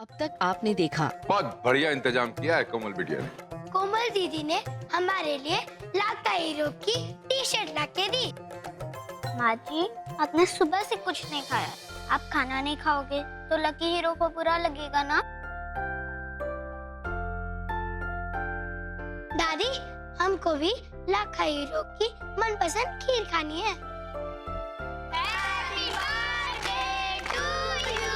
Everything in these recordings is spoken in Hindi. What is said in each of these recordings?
अब तक आपने देखा। बहुत बढ़िया इंतजाम किया है कोमल बिटिया ने। कोमल दीदी ने हमारे लिए लाका हीरो की टी शर्ट ला के दी। माँ जी, आपने सुबह से कुछ नहीं खाया, आप खाना नहीं खाओगे तो लकी हीरो को बुरा लगेगा ना। दादी, हमको भी लाका हीरो की मनपसंद खीर खानी है। Happy birthday to you।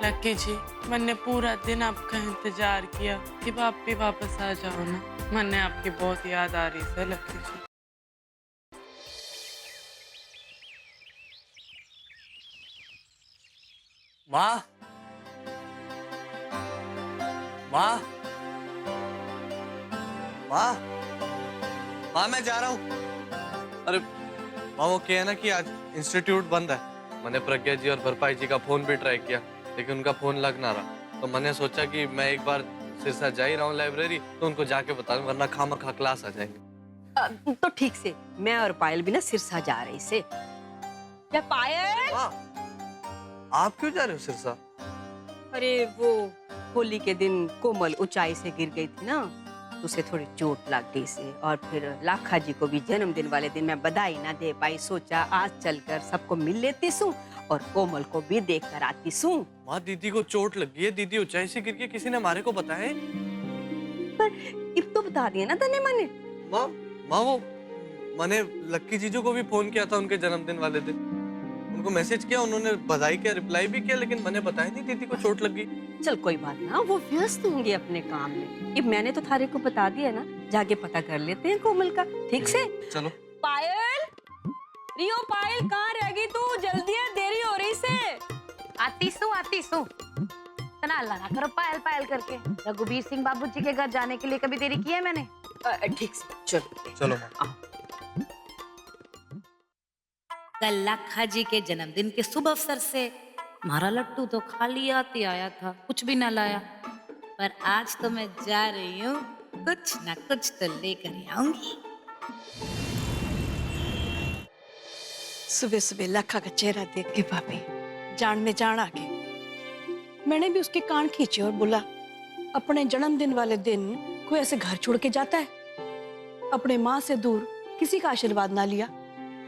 Lucky ji, मैंने पूरा दिन आपका इंतजार किया कि आप भी वापस आ जाओ ना। मैंने आपकी बहुत याद आ रही है लकी जी। माँ, माँ, माँ, माँ, मैं जा रहा हूँ। अरे माँ, वो क्या है ना कि आज इंस्टीट्यूट बंद है। मैंने प्रज्ञा जी और भरपाई जी का फोन भी ट्राई किया, लेकिन उनका फोन लग ना रहा। तो मैंने सोचा कि मैं एक बार सिरसा जा ही रहा हूँ लाइब्रेरी, तो उनको जाके बता दूं, वरना खामखा क्लास आ जाएंगे। तो ठीक से मैं और पायल भी ना सिरसा जा रही से। क्या पायल? माँ, आप क्यों जा रहे हो सिरसा? अरे वो होली के दिन कोमल ऊंचाई से गिर गई थी ना, उसे थोड़ी चोट लग गई से। और फिर लाखा जी को भी जन्मदिन वाले दिन मैं बधाई ना दे पाई, सोचा आज चलकर सबको मिल लेती सू और कोमल को भी देख कर आती सू। माँ, दीदी को चोट लगी है। दीदी ऊंचाई से गिर के, किसी ने हमारे को बताया? पर अब तो बता दिया ना तने मैंने। माँ, वो मैंने लक्की जीजू को भी फोन किया था उनके जन्मदिन वाले दिन। उनको मैसेज किया, उन्होंने बधाई किया, रिप्लाई भी किया, लेकिन मैंने बताया नहीं दीदी को चोट लगी। चल कोई बात ना, वो व्यस्त होंगे अपने काम में। अब मैंने तो थारे को बता दिया ना, जाके पता कर लेते हैं कोमल का। ठीक से? चलो। पायल, रियो पायल कहाँ रह गई तू? जल्दी है, देरी हो रही से। आती सू तना लगा करो पायल पायल करके। रघुवीर सिंह बाबूजी के घर जाने के लिए कभी देरी की है मैंने? ठीक से, चलो चलो। कल लाखा जी के जन्मदिन के शुभ अवसर से हमारा लट्टू तो खाली आते आया था, कुछ भी ना लाया। पर आज तो मैं जा रही हूँ, कुछ ना कुछ तो लेकर आऊंगी। सुबह सुबह लाखा का चेहरा देख के भाभी जान में जान आ गई। मैंने भी उसके कान खींचे और बोला, अपने जन्मदिन वाले दिन कोई ऐसे घर छोड़ के जाता है? अपने माँ से दूर किसी का आशीर्वाद ना लिया,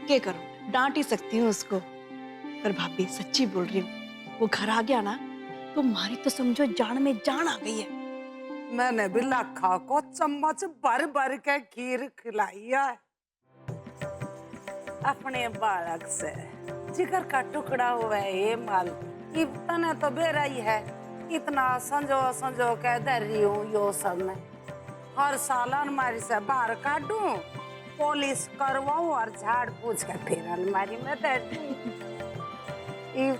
क्या करूं? डांट ही सकती हूँ उसको। पर भाभी सच्ची बोल रही हूँ, वो घर आ गया ना तो मारी तो समझो जान में जान आ गई है। मैंने भी लाखा को चम्मच भर भर के खीर खिलाई है। अपने बालक से जिगर का टुकड़ा हुआ है ये माल, इतना तो बेरा ही है। इतना संजो संजो के दर रही हूँ यो सब में। हर साल अलमारी से बाहर काटूं, पॉलिश करवाऊं और झाड़ पूछ के फिर अलमारी में दे दूं।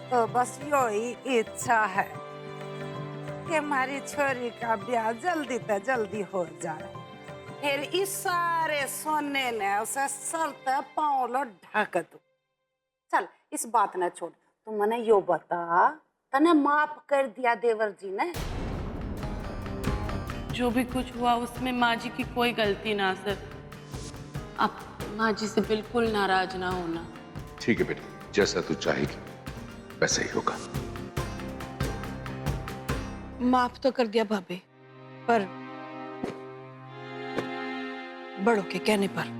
तो बस यो ही इच्छा है कि हमारी छोरी का ब्याह जल्दी से जल्दी हो जाए। फिर इस सारे सोने ने उसे सर ते पाँव लो ढक दो। चल इस बात न छोड़, तू मने यो बता, तने माफ कर दिया देवर जी ने? जो भी कुछ हुआ उसमें माँ जी की कोई गलती ना सर। आप माँ जी से बिल्कुल नाराज ना होना। ठीक है बेटी, जैसा तू चाहेगी वैसा ही होगा। माफ तो कर दिया भाभी, पर बड़ों के कहने पर।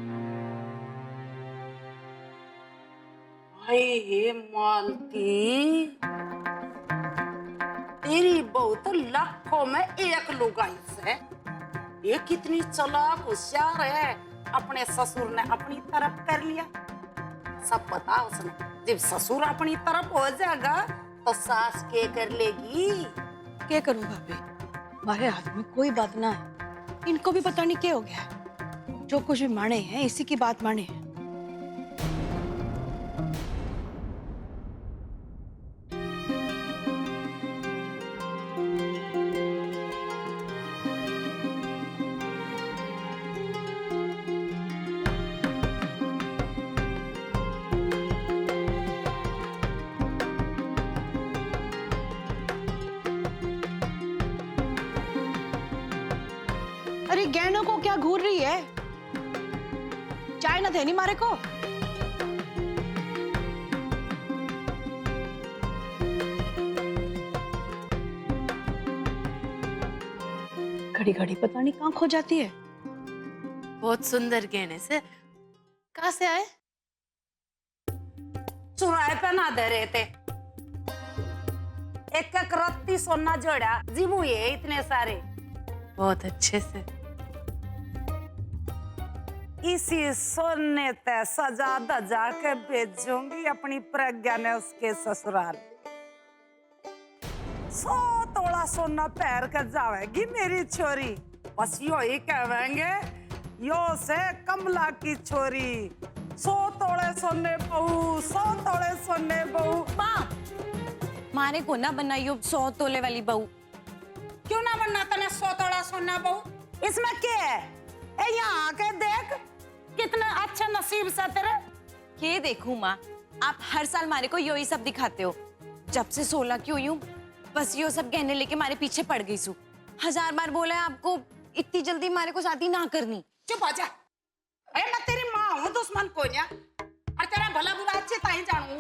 हे मालती, तेरी बहू तो लाखों में एक लुगाई है। ये कितनी चालाक होशियार है। अपने ससुर ने अपनी तरफ कर लिया, सब पता उसने। जब ससुर अपनी तरफ हो जाएगा तो सास के कर लेगी। क्या करूं भाभी, हमारे हाथ में कोई बात ना है। इनको भी पता नहीं क्या हो गया है। जो कुछ भी माने हैं इसी की बात माने हैं। अरे गहनों को क्या घूर रही है? ना देनी मारे को। घड़ी घड़ी पता नहीं कहाँ खो जाती है। बहुत सुंदर गहने से कहाँ से आए? चुराए पहना दे रहे थे। एक एक रत्ती सोना जोड़ा जीबू ये इतने सारे। बहुत अच्छे से। इसी सोने ते सजा दजा के भेजूंगी अपनी प्रज्ञा ने उसके ससुराल। 100 तोला सोना पैर कर जाएगी मेरी छोरी। बस यो ही कहेंगे यो से कमला की छोरी। 100 तोड़े सोने बहू, 100 तोड़े सोने बहू। माँ मारे को ना बनाइयो 100 तोले वाली बहू। क्यों ना बनना तने 100 तोड़ा सोना बहू? इसमें क्या है? ए यहाँ आके देख कितना अच्छा नसीब सा तेरा। ये देखूं माँ, आप हर साल मारे को यो ही सब दिखाते हो। जब से 16 की हुई हूँ बस यो सब गहने लेके मारे पीछे पड़ गई सू। 1000 बार बोला है आपको इतनी जल्दी मारे को शादी ना करनी। चुप हो जा। अरे मैं तेरी माँ हूँ, दुश्मन को ना। और तेरा भला बुरा अच्छे ताई जानू।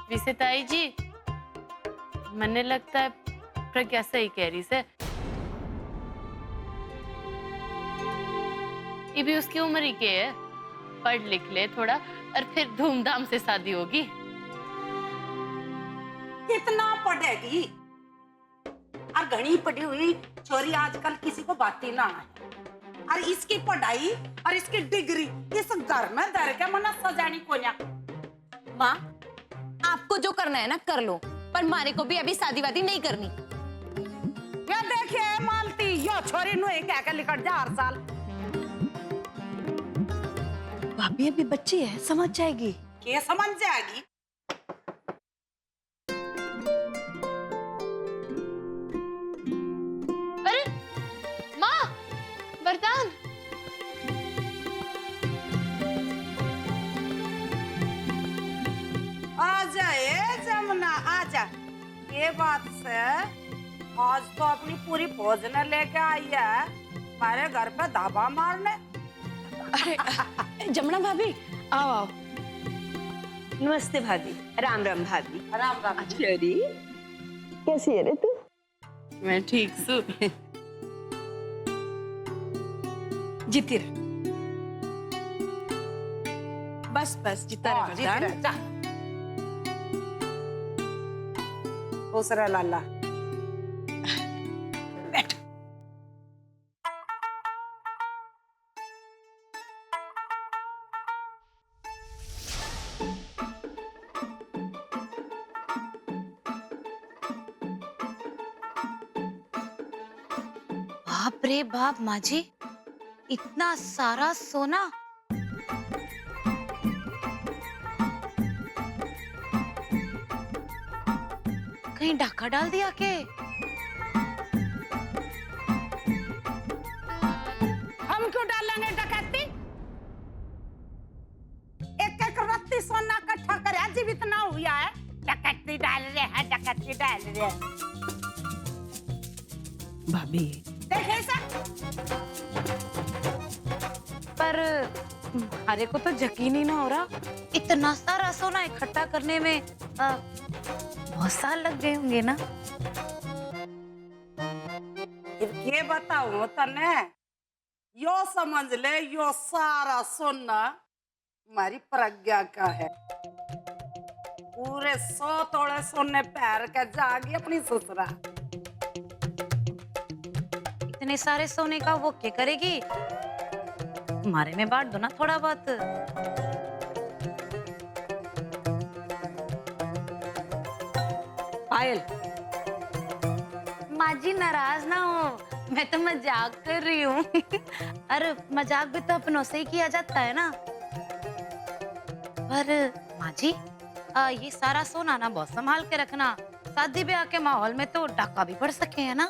वैसे ताई जी मन्ने लगता है प्रज्ञा सही कह रही से। ये भी उसकी उम्र ही के है, पढ़ लिख ले थोड़ा और फिर धूमधाम से शादी होगी। कितना पढ़ेगी? और घनी पढ़ी हुई छोरी आजकल किसी को बात ही ना है। और इसकी पढ़ाई और इसकी डिग्री इस घर में दर के मना सजानी को ना। माँ आपको जो करना है ना कर लो, पर मारे को भी अभी शादी वादी नहीं करनी। ये देखिए मालती, यो छोरी नु क्या क्या लिखट जा हर साल। भाभी अभी बच्ची है, समझ जाएगी। के समझ जाएगी? अरे माँ वरदान। आजा ए जमुना आजा। ये बात से आज तो अपनी पूरी फौज ने लेके आई है हमारे घर पे धाबा मारने। अरे जमुना भाभी आओ आओ। नमस्ते भाभी। राम राम भाभी। राम राम। छोरी कैसी है रे तू? मैं ठीक सू। जीती रह। बस बस जीता रहे वरदान। खुश रह लाला। बैठ। बाप रे बाप माँ जी, इतना सारा सोना। कहीं डाका डाल दिया के? हम क्यों डालेंगे डकैती? एक एक रत्ती सोना इकट्ठा करे अजीब इतना हुआ है। डकैती डाल रहे हैं, डकैती डाल रहे हैं। भाभी देखे सा? पर हमारे को तो यकीन ही ना हो रहा, इतना सारा सोना इकट्ठा करने में बहुत साल लग गए होंगे ना। ये बताओ तने, यो समझ ले यो सारा सोना हमारी प्रज्ञा का है। पूरे 100 तोड़े सोने पैर के जागी अपनी ससुरा। इतने सारे सोने का वो क्या करेगी? हमारे में बांट दो ना थोड़ा बहुत। पायल माँ जी नाराज ना हो, मैं तो मजाक कर रही हूँ। अरे मजाक भी तो अपनों से ही किया जाता है ना। पर माँ जी ये सारा सोना ना बहुत संभाल के रखना, शादी ब्याह के माहौल में तो डाका भी पड़ सके है ना।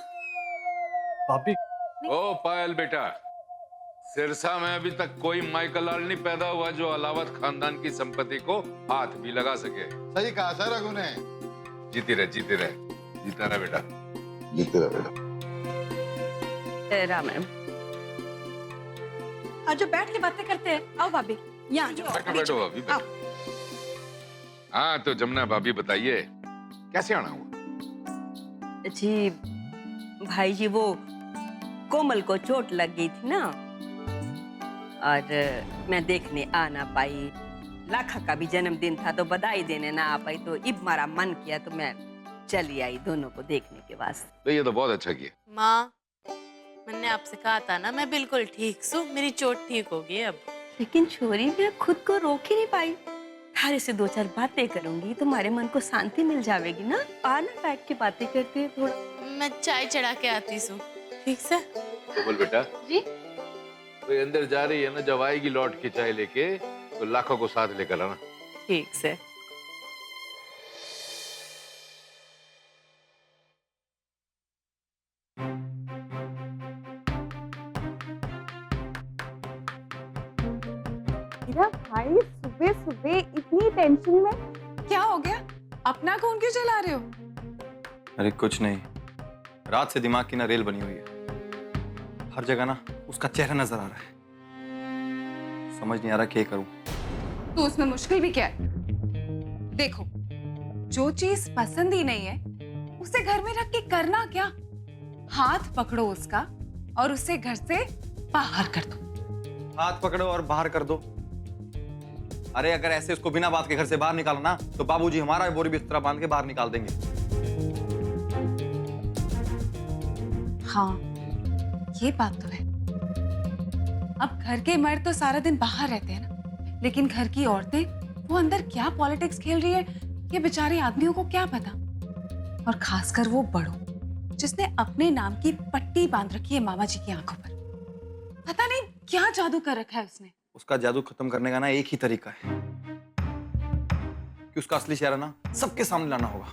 भाभी ओ पायल बेटा, सिरसा में अभी तक कोई माइकल लाल नहीं पैदा हुआ जो अलावत खानदान की संपत्ति को हाथ भी लगा सके। सही कहा सर रघु ने। जीती रहे, जीती रहे, जीता रहे बेटा, जीते रहे बेटा। राम राम। आज जो बैठ के बातें करते हैं। आओ भाभी, यहाँ आ जाओ। बैठो बैठो भाभी बैठो। हाँ तो जमुना भाभी बताइए कैसे आना हुआ? जी भाई जी, वो कोमल को चोट लग गई थी ना, और मैं देखने आ ना पाई। लाखा का भी जन्मदिन था तो बधाई देने ना आ पाई, तो इब मारा मन किया तो मैं चली आई दोनों को देखने के वास्ते। तो ये तो बहुत अच्छा किया। माँ, मैंने आपसे कहा था ना मैं बिल्कुल ठीक हूँ, मेरी चोट ठीक होगी अब। लेकिन छोरी, मैं खुद को रोक ही नहीं पाई। थारे से 2-4 बातें करूंगी, तुम्हारे मन को शांति मिल जाएगी ना। आना बैठ के बातें करते हैं थोड़ा। मैं चाय चढ़ा के आती हूँ, ठीक से? बोल बेटा जी। तो अंदर जा रही है ना, जब आएगी लौट के चाय लेके तो लाखों को साथ लेकर आना। ठीक से। मेरा भाई सुबह सुबह इतनी टेंशन में, क्या हो गया? अपना कौन क्यों चला रहे हो? अरे कुछ नहीं, रात से दिमाग की ना रेल बनी हुई है। हर जगह ना उसका चेहरा नजर आ रहा है। समझ नहीं आ रहा क्या करूं। तो उसमें मुश्किल भी क्या है? देखो, जो चीज पसंद ही नहीं है उसे घर में रख के करना क्या? हाथ पकड़ो उसका और उसे घर से बाहर कर दो। हाथ पकड़ो और बाहर कर दो? अरे अगर ऐसे उसको बिना बात के घर से बाहर निकाला ना, तो बाबूजी हमारा बोरी बिस्तरा बांध के बाहर निकाल देंगे। हाँ, ये बात तो है। अब घर के मर्द तो सारा दिन बाहर रहते हैं ना, लेकिन घर की औरतें वो अंदर क्या पॉलिटिक्स खेल रही है, ये बेचारे आदमियों को क्या पता। और खासकर वो बड़ों, जिसने अपने नाम की पट्टी बांध रखी है मामा जी की आंखों पर। पता नहीं क्या जादू कर रखा है उसने। उसका जादू खत्म करने का ना एक ही तरीका है कि उसका असली चेहरा ना सबके सामने लाना होगा,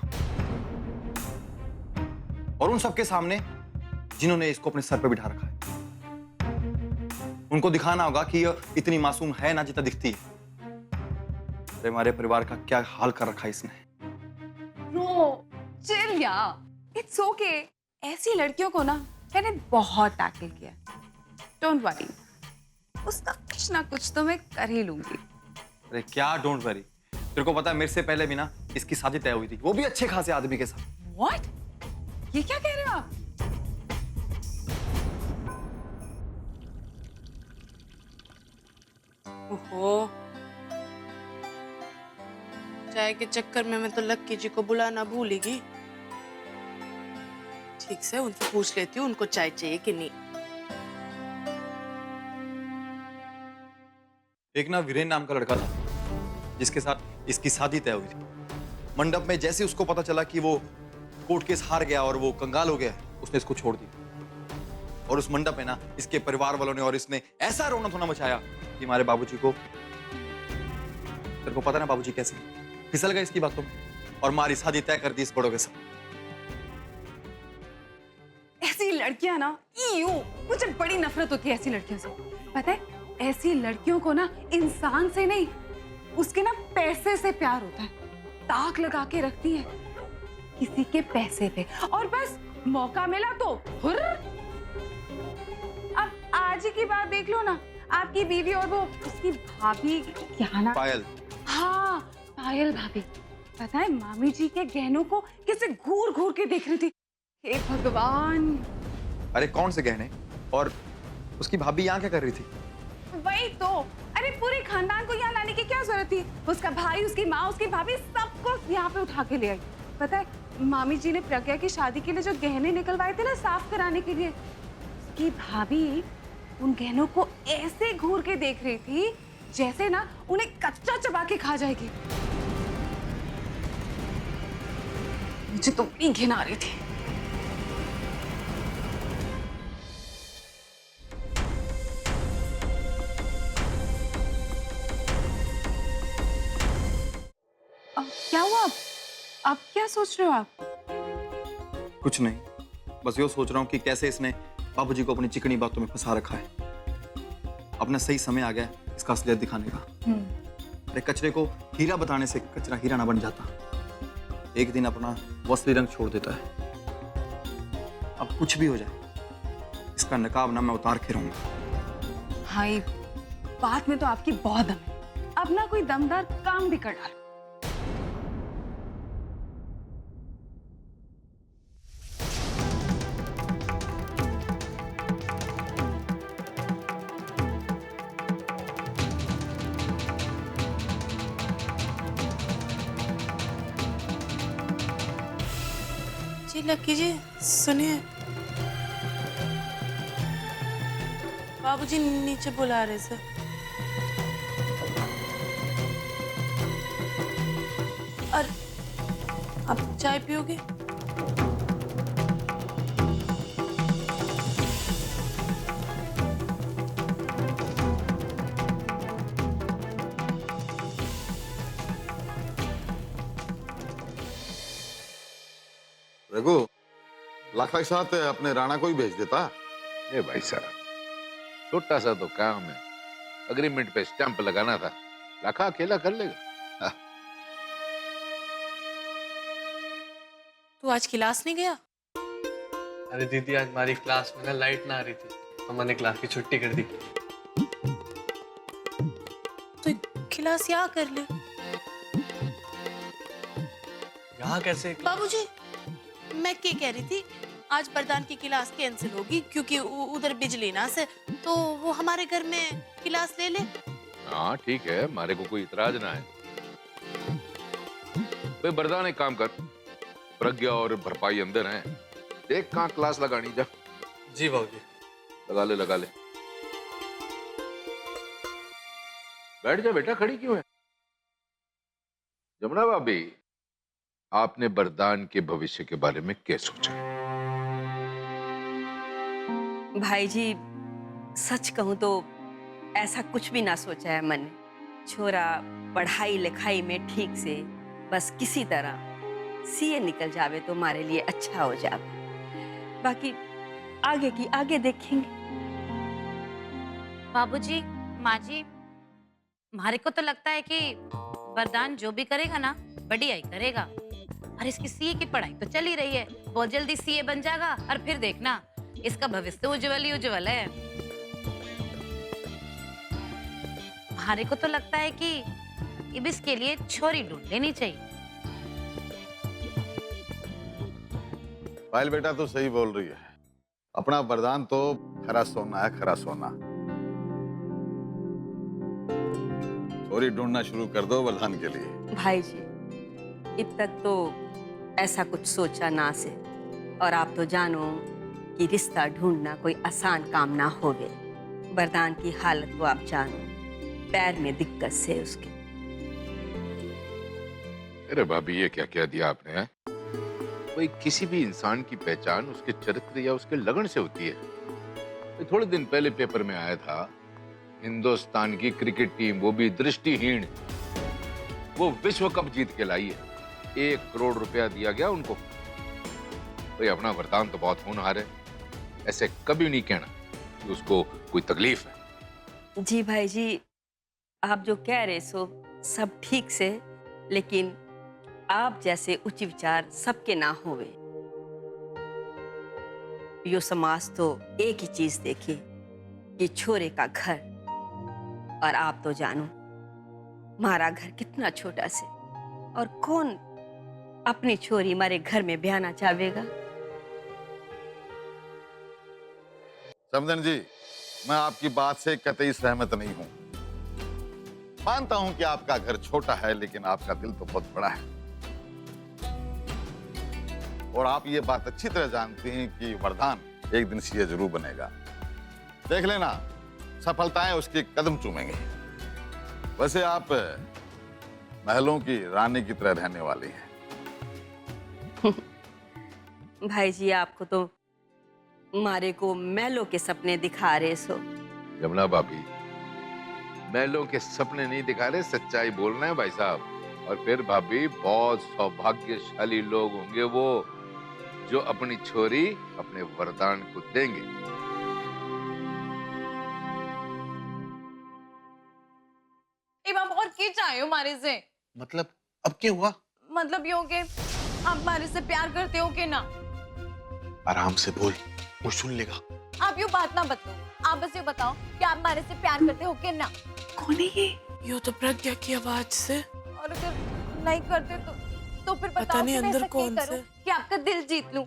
और उन सबके सामने जिन्होंने इसको अपने सर पे बिठा रखा है, उनको दिखाना होगा कि ये इतनी मासूम है ना जितना दिखती है। अरे हमारे परिवार का क्या हाल कर रखा है इसने। नो, चिल यार, इट्स ओके। ऐसी लड़कियों को ना मैंने बहुत टैकल किया। डोंट वरी, उसका कुछ ना कुछ तो मैं कर ही लूंगी। अरे क्या डोंट वरी, तेरे को पता है मेरे से पहले भी ना इसकी शादी तय हुई थी, वो भी अच्छे खासे आदमी के साथ। व्हाट? ये क्या कह रहे हो आप? ओहो, चाय के चक्कर में मैं तो लक्की जी को बुलाना भूल ही गई। ठीक से उनसे पूछ लेती हूँ उनको चाय चाहिए कि नहीं। एक ना वीरेन नाम का लड़का था जिसके साथ इसकी शादी तय हुई थी। मंडप में जैसे उसको पता चला कि वो कोर्ट केस हार गया और वो कंगाल हो गया, उसने इसको छोड़ दिया। और उस मंडप में ना इसके परिवार वालों ने और इसने ऐसा रोना धोना मचाया कि हमारे बाबूजी को, तेरे को पता ना बाबूजी कैसे फिसल गए इसकी बातों में और हमारी शादी तय कर दी इस बड़ों के साथ। ऐसी लड़कियां ना, मुझे बड़ी नफरत होती है ऐसी लड़कियों से। पता है, ऐसी लड़कियों को ना इंसान से नहीं, उसके ना पैसे से प्यार होता है। ताक लगा के रखती है किसी के पैसे पे, और बस मौका मिला तो हुर्र। अब आज ही की बात देख लो ना, आपकी बीवी और वो उसकी भाभी, क्या ना, पायल। हाँ, पायल भाभी। पता है, मामी जी के गहनों को कैसे घूर घूर के देख रही थी। हे भगवान। अरे कौन से गहने? और उसकी भाभी यहाँ क्या कर रही थी? वही तो, अरे पूरे खानदान को यहाँ लाने की क्या जरूरत थी? उसका भाई, उसकी माँ, उसकी भाभी, सबको यहाँ पे उठा के ले आई। पता है, मामी जी ने प्रज्ञा की शादी के लिए जो गहने निकलवाए थे ना साफ कराने के लिए, उसकी भाभी उन गहनों को ऐसे घूर के देख रही थी जैसे ना उन्हें कच्चा चबा के खा जाएगी। मुझे तो इतनी घिन आ रही थी। क्या हुआ? अब क्या सोच रहे हो आप? कुछ नहीं, बस ये सोच रहा हूँ कि कैसे इसने बाबूजी को अपनी चिकनी बातों में फंसा रखा है। अपना सही समय आ गया इसका असलियत दिखाने का। अरे कचरे को हीरा बताने से कचरा हीरा ना बन जाता। एक दिन अपना वो असली रंग छोड़ देता है। अब कुछ भी हो जाए, इसका नकाब ना मैं उतार के रहूंगा। हाँ, बात में तो आपकी बहुत दम है। अपना कोई दमदार काम भी कर डालो। जी लक्की जी सुनिए, बाबूजी नीचे बुला रहे सर। और आप चाय पियोगे? रघु, लाखा के साथ अपने राणा को ही भेज देता। ए भाई साहब, छोटा सा तो काम है, अग्रीमेंट पे स्टैंप लगाना था, लाखा अकेला कर लेगा। तू आज क्लास नहीं गया? अरे दीदी, आज हमारी क्लास में ना लाइट ना आ रही थी तो मैंने क्लास की छुट्टी कर दी। तो क्लास यहाँ कर ले। यहाँ कैसे? बाबूजी मैं क्या कह रही थी, आज वरदान की क्लास कैंसिल होगी क्योंकि उधर बिजली ना से, तो वो हमारे घर में क्लास ले ले। हाँ ठीक है, हमारे को कोई इतराज ना है। भाई वरदान एक काम कर, प्रज्ञा और भरपाई अंदर हैं, देख कहाँ क्लास लगानी। जा जी बाबूजी। लगा ले लगा ले। बैठ जा बेटा, खड़ी क्यों है? जमुना भाभी, आपने वरदान के भविष्य के बारे में क्या सोचा? भाई जी सच कहूं तो ऐसा कुछ भी ना सोचा है मन ने। छोरा पढ़ाई लिखाई में ठीक से बस किसी तरह सीए निकल जावे तो हमारे लिए अच्छा हो जावे, बाकी आगे की आगे देखेंगे। बाबूजी, माँ जी, हमारे को तो लगता है कि वरदान जो भी करेगा ना बढ़िया ही करेगा। और इसकी सीए की पढ़ाई तो चल ही रही है, बहुत जल्दी सीए बन जाएगा और फिर देखना इसका भविष्य उज्जवल ही उज्जवल है। हमारे को तो लगता है कि अब इसके लिए छोरी ढूंढ लेनी चाहिए। पायल बेटा तो सही बोल रही है, अपना वरदान तो खरा सोना है, खरा सोना। छोरी ढूंढना शुरू कर दो वरदान के लिए। भाई जी अब तक तो ऐसा कुछ सोचा ना से, और आप तो जानो कि रिश्ता ढूंढना कोई आसान काम ना होवे। वरदान की हालत को आप जानो, पैर में दिक्कत से उसके। अरे भाभी ये क्या कह दिया आपने है? कोई किसी भी इंसान की पहचान उसके चरित्र या उसके लगन से होती है। थोड़े दिन पहले पेपर में आया था, हिंदुस्तान की क्रिकेट टीम, वो भी दृष्टिहीन, वो विश्व कप जीत के लाई है। 1 करोड़ रुपया दिया गया उनको। भाई अपना वरदान तो बहुत होनहार है, ऐसे कभी नहीं कहना कि उसको कोई तकलीफ है। जी भाई जी, आप जो कह रहे सो सब ठीक से, लेकिन आप जैसे उच्च विचार सबके ना होवे। यो समाज तो एक ही चीज देखे कि छोरे का घर, और आप तो जानो हमारा घर कितना छोटा से, और कौन अपनी छोरी हमारे घर में ब्याहना चाहेगा। समदन जी, मैं आपकी बात से कतई सहमत नहीं हूं। मानता हूं कि आपका घर छोटा है, लेकिन आपका दिल तो बहुत बड़ा है। और आप ये बात अच्छी तरह जानते हैं कि वरदान एक दिन सीए जरूर बनेगा। देख लेना, सफलताएं उसके कदम चूमेंगे। वैसे आप महलों की रानी की तरह रहने वाली हैं। भाई जी आपको तो मारे को महलों के सपने दिखा रहे सो। जमुना भाभी, महलों के सपने नहीं दिखा रहे, सच्चाई बोल रहे हैं भाई साहब। और फिर भाभी, बहुत सौभाग्यशाली लोग होंगे वो जो अपनी छोरी अपने वरदान को देंगे। और क्या चाहे हो हमारे से? मतलब अब क्या हुआ? मतलब ये हो कि आप हमारे से प्यार करते हो कि ना? आराम से बोल, वो सुन लेगा। आप यूँ बात ना बताओ, आप बस ये बताओ कि आप हमारे से प्यार करते हो कि ना? कौन है ये? यो तो प्रज्ञा की आवाज से। और अगर नहीं करते तो फिर पता बताओ नहीं कि मैं अंदर ऐसा क्या कौन करूं से। कि आपका दिल जीत लूं।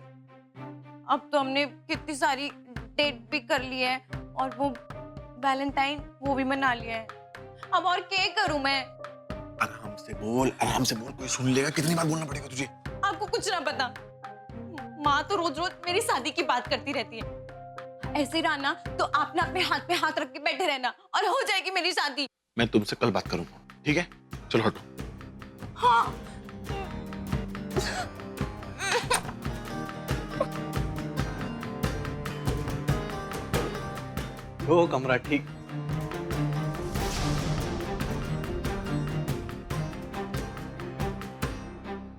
अब तो हमने कितनी सारी डेट भी कर ली है और वो वैलेंटाइन वो भी मना लिया है। अब और क्या करूं मैं? आराम से बोल, कोई सुन लेगा। कितनी बार बोलना पड़ेगा तुझे? आपको कुछ ना पता, माँ तो रोज रोज मेरी शादी की बात करती रहती है। ऐसे रहा ना तो आपने अपने हाथ पे हाथ रख के बैठे रहना और हो जाएगी मेरी शादी। मैं तुमसे कल बात करूंगा, ठीक है? चलो हटो। हाँ। वो कमरा ठीक।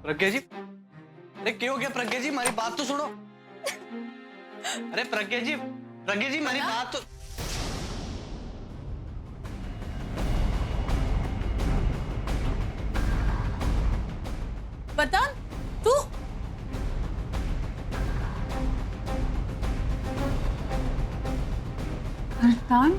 प्रज्ञा जी, अरे क्यों हो गया प्रज्ञा जी? हमारी बात तो सुनो। अरे प्रज्ञा जी हमारी बात तो। बता तू वरदान